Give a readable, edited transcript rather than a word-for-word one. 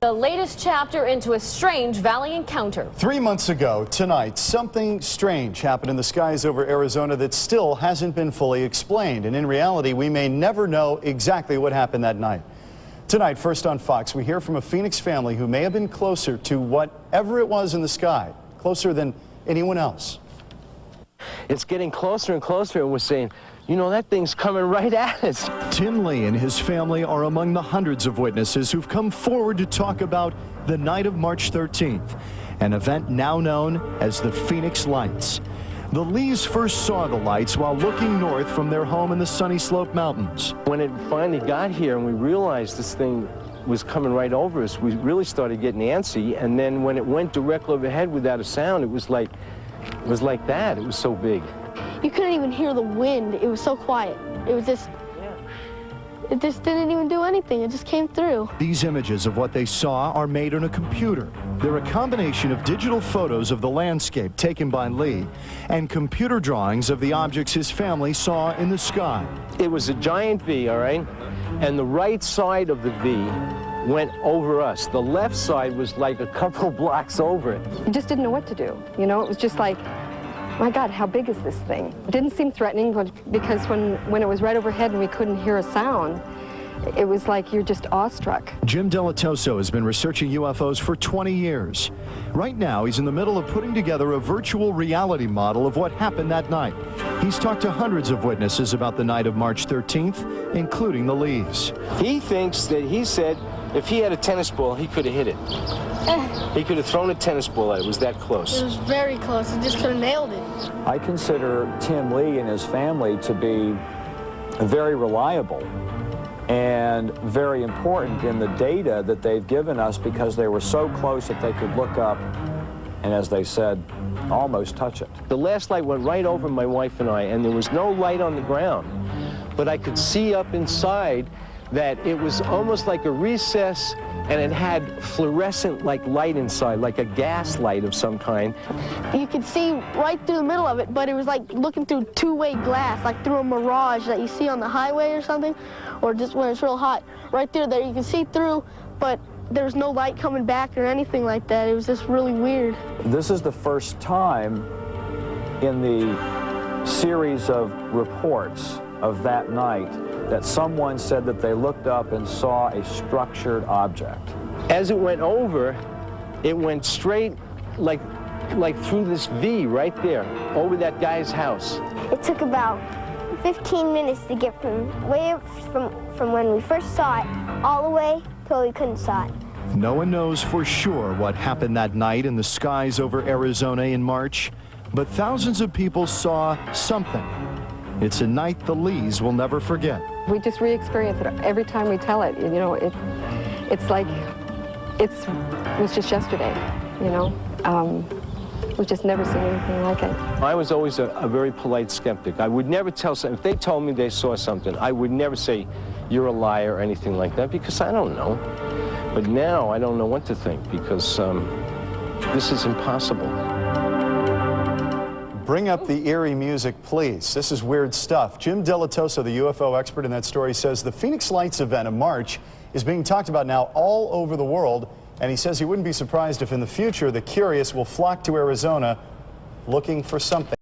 The latest chapter into a strange valley encounter. 3 months ago tonight, something strange happened in the skies over Arizona that still hasn't been fully explained. And in reality, we may never know exactly what happened that night. Tonight, first on Fox, we hear from a Phoenix family who may have been closer to whatever it was in the sky, closer than anyone else. It's getting closer and closer, and we're saying, you know, that thing's coming right at us. Tim Lee and his family are among the hundreds of witnesses who've come forward to talk about the night of March 13th, an event now known as the Phoenix Lights. The Lees first saw the lights while looking north from their home in the Sunny Slope Mountains. When it finally got here and we realized this thing was coming right over us, we really started getting antsy. And then when it went directly overhead without a sound, it was like that. It was so big. You couldn't even hear the wind. It was so quiet. It was just, it just didn't even do anything. It just came through. These images of what they saw are made on a computer. They're a combination of digital photos of the landscape taken by Lee and computer drawings of the objects his family saw in the sky. It was a giant V, all right? And the right side of the V went over us. The left side was like a couple blocks over it. You just didn't know what to do. You know, it was just like, my God, how big is this thing? It didn't seem threatening because when it was right overhead and we couldn't hear a sound, it was like you're just awestruck. Jim Delatoso has been researching UFOs for 20 years. Right now, he's in the middle of putting together a virtual reality model of what happened that night. He's talked to hundreds of witnesses about the night of March 13th, including the Lees. He thinks that he said if he had a tennis ball, he could have hit it. He could have thrown a tennis ball at it. It was that close. It was very close. He just could have nailed it. I consider Tim Lee and his family to be very reliable and very important in the data that they've given us because they were so close that they could look up and, as they said, almost touch it. The last light went right over my wife and I, and there was no light on the ground. But I could see up inside that it was almost like a recess, and it had fluorescent like light inside, like a gas light of some kind. You could see right through the middle of it, but it was like looking through two-way glass, like through a mirage that you see on the highway or something, or just when it's real hot. Right there you can see through, but there was no light coming back or anything like that. It was just really weird. This is the first time in the series of reports of that night that someone said that they looked up and saw a structured object. As it went over, it went straight like through this V right there, over that guy's house. It took about 15 minutes to get from when we first saw it all the way till we couldn't saw it. No one knows for sure what happened that night in the skies over Arizona in March, but thousands of people saw something. It's a night the Lees will never forget. We just re-experience it every time we tell it. You know, it's like it was just yesterday. You know, we've just never seen anything like it. I was always a very polite skeptic. I would never tell someone, if they told me they saw something, I would never say, you're a liar or anything like that, because I don't know. But now I don't know what to think, because this is impossible. Bring up the eerie music, please. This is weird stuff. Jim Delatoso, the UFO expert in that story, says the Phoenix Lights event in March is being talked about now all over the world, and he says he wouldn't be surprised if in the future the curious will flock to Arizona looking for something.